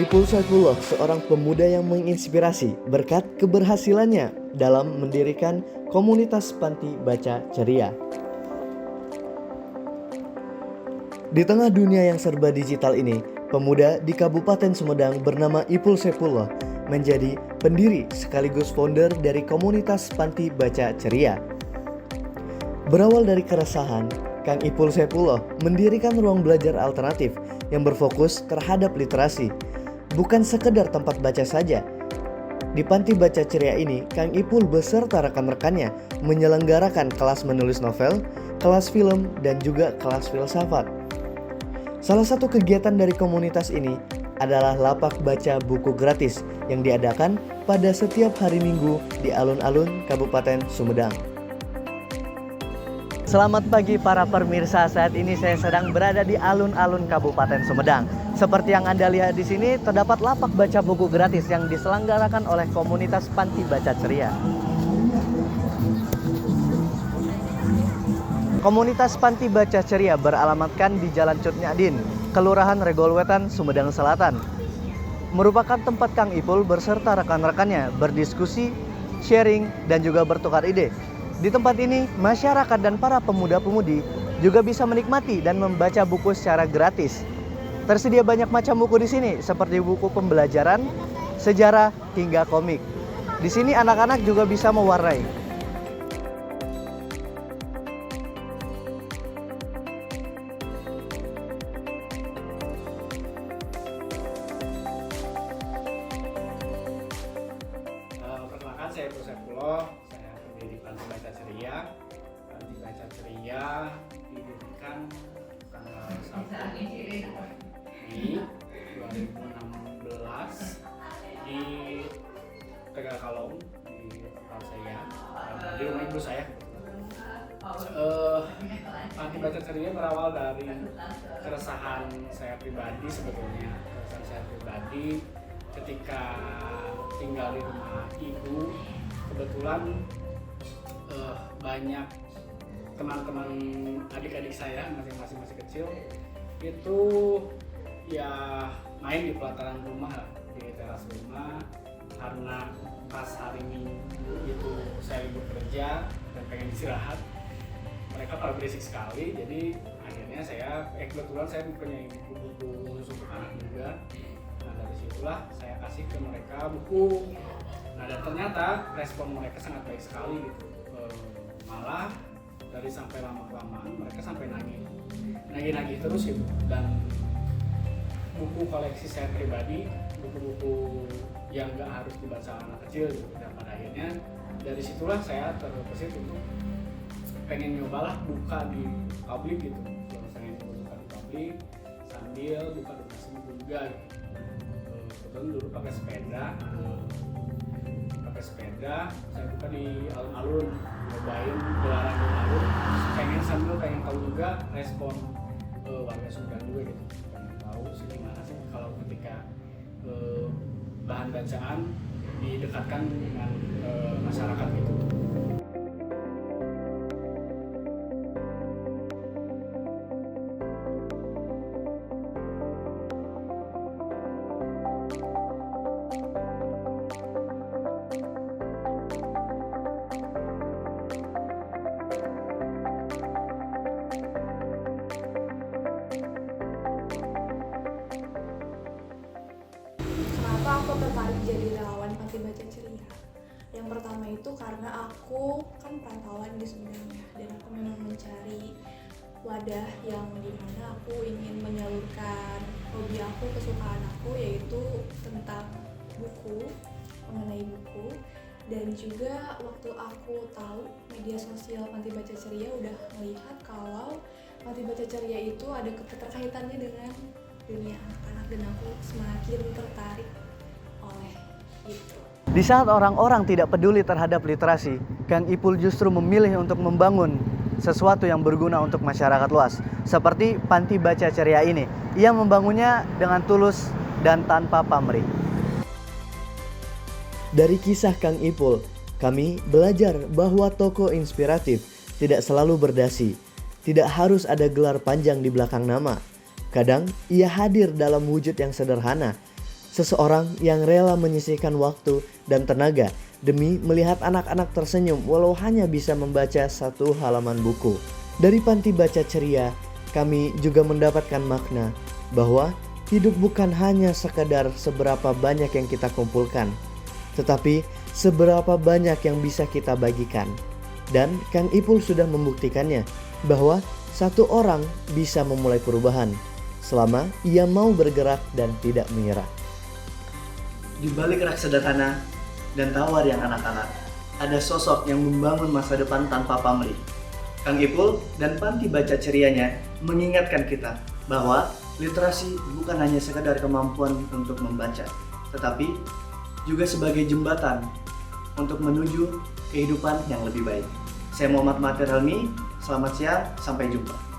Ipul Saifullah seorang pemuda yang menginspirasi berkat keberhasilannya dalam mendirikan komunitas panti baca ceria. Di tengah dunia yang serba digital ini, pemuda di Kabupaten Sumedang bernama Ipul Saifullah menjadi pendiri sekaligus founder dari komunitas panti baca ceria. Berawal dari keresahan, Kang Ipul Saifullah mendirikan ruang belajar alternatif yang berfokus terhadap literasi, bukan sekedar tempat baca saja. Di panti baca ceria ini, Kang Ipul beserta rekan-rekannya menyelenggarakan kelas menulis novel, kelas film, dan juga kelas filsafat. Salah satu kegiatan dari komunitas ini adalah lapak baca buku gratis yang diadakan pada setiap hari Minggu di alun-alun Kabupaten Sumedang. Selamat pagi para pemirsa, saat ini saya sedang berada di alun-alun Kabupaten Sumedang. Seperti yang Anda lihat di sini, terdapat lapak baca buku gratis yang diselenggarakan oleh komunitas Panti Baca Ceria. Komunitas Panti Baca Ceria beralamatkan di Jalan Cut Nyadin, Kelurahan Regolwetan, Sumedang Selatan. Merupakan tempat Kang Ipul berserta rekan-rekannya berdiskusi, sharing, dan juga bertukar ide. Di tempat ini, masyarakat dan para pemuda-pemudi juga bisa menikmati dan membaca buku secara gratis. Tersedia banyak macam buku di sini, seperti buku pembelajaran, sejarah, hingga komik. Di sini anak-anak juga bisa mewarnai. Perkenalkan, saya Ipul Saifullah, saya pendiri Panti Baca Ceria. Panti Baca Ceria didirikan tanggal 1 Mei 2016 di Tegalkalong, di tempat saya, di rumah ibu saya. Panti Baca Ceria berawal dari keresahan saya pribadi sebetulnya. Keresahan saya pribadi ketika tinggal di rumah ibu, kebetulan banyak teman-teman adik-adik saya masing-masing masih kecil itu ya main di pelataran rumah, di teras rumah, karena pas hari Minggu itu saya libur kerja dan pengen istirahat, mereka pada berisik sekali. Jadi akhirnya kebetulan saya punya buku khusus untuk anak juga. Nah, dari situlah saya kasih ke mereka buku. Nah, dan ternyata respon mereka sangat baik sekali gitu. Malah dari sampai lama-kelamaan mereka sampai nagih terus gitu. Dan buku koleksi saya pribadi, buku-buku yang nggak harus dibaca anak kecil gitu. Dan pada akhirnya dari situlah saya terbesit untuk pengen nyobalah buka di publik gitu. Saya buka di publik sambil buka donasi buku juga gitu. Kebetulan dulu pakai sepeda, saya buka di alun-alun, nyobain gelaran di alun-alun, pengen tahu juga respon warga Sumedang juga gitu, pengen tahu sih gimana sih kalau ketika bahan bacaan didekatkan dengan masyarakat gitu. Kenapa aku tertarik jadi relawan Panti Baca Ceria? Yang pertama itu karena aku kan perantauan di Sumedang ya, dan aku memang mencari wadah yang dimana aku ingin menyalurkan hobi aku, kesukaan aku, yaitu tentang buku, mengenai buku. Dan juga waktu aku tahu media sosial Panti Baca Ceria udah melihat kalau Panti Baca Ceria itu ada keterkaitannya dengan dunia anak-anak, dan aku semakin tertarik oleh itu. Di saat orang-orang tidak peduli terhadap literasi, Kang Ipul justru memilih untuk membangun sesuatu yang berguna untuk masyarakat luas. Seperti Panti Baca Ceria ini, ia membangunnya dengan tulus dan tanpa pamrih. Dari kisah Kang Ipul, kami belajar bahwa tokoh inspiratif tidak selalu berdasi, tidak harus ada gelar panjang di belakang nama. Kadang ia hadir dalam wujud yang sederhana, Seseorang yang rela menyisihkan waktu dan tenaga demi melihat anak-anak tersenyum walau hanya bisa membaca satu halaman buku. Dari Panti Baca Ceria, kami juga mendapatkan makna bahwa hidup bukan hanya sekadar seberapa banyak yang kita kumpulkan, tetapi seberapa banyak yang bisa kita bagikan. Dan Kang Ipul sudah membuktikannya bahwa satu orang bisa memulai perubahan selama ia mau bergerak dan tidak menyerah. Di balik rak sederhana dan tawar yang anak-anak, ada sosok yang membangun masa depan tanpa pamrih. Kang Ipul dan Panti Baca Cerianya mengingatkan kita bahwa literasi bukan hanya sekedar kemampuan untuk membaca, tetapi juga sebagai jembatan untuk menuju kehidupan yang lebih baik. Saya Muhammad Matir Helmi, selamat siang, sampai jumpa.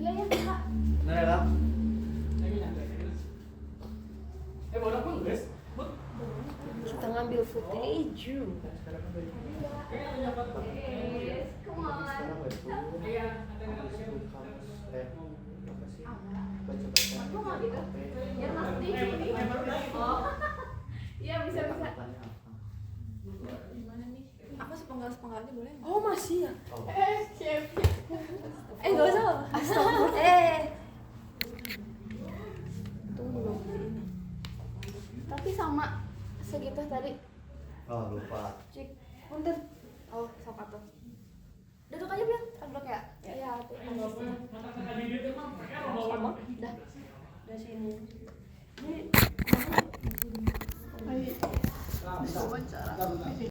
Enggak ya kak. Nah, ya, Kak. Bodoh pun guys. Kita ngambil footage. Come on. Aku nggak gitu. Ya nanti. Oh. Iya bisa. Gimana nih? Aku sepenggal-sepenggalnya boleh nggak? Oh masih ya. Siap. Nggak usah. Astagfirullah. Tunggu dong. Tapi sama segitu tadi. Oh, lupa. Cik, punten. Oh, sok atuh. Duduk aja biar kan blok ya. Iya, tuh. Sama. Udah. Udah sini.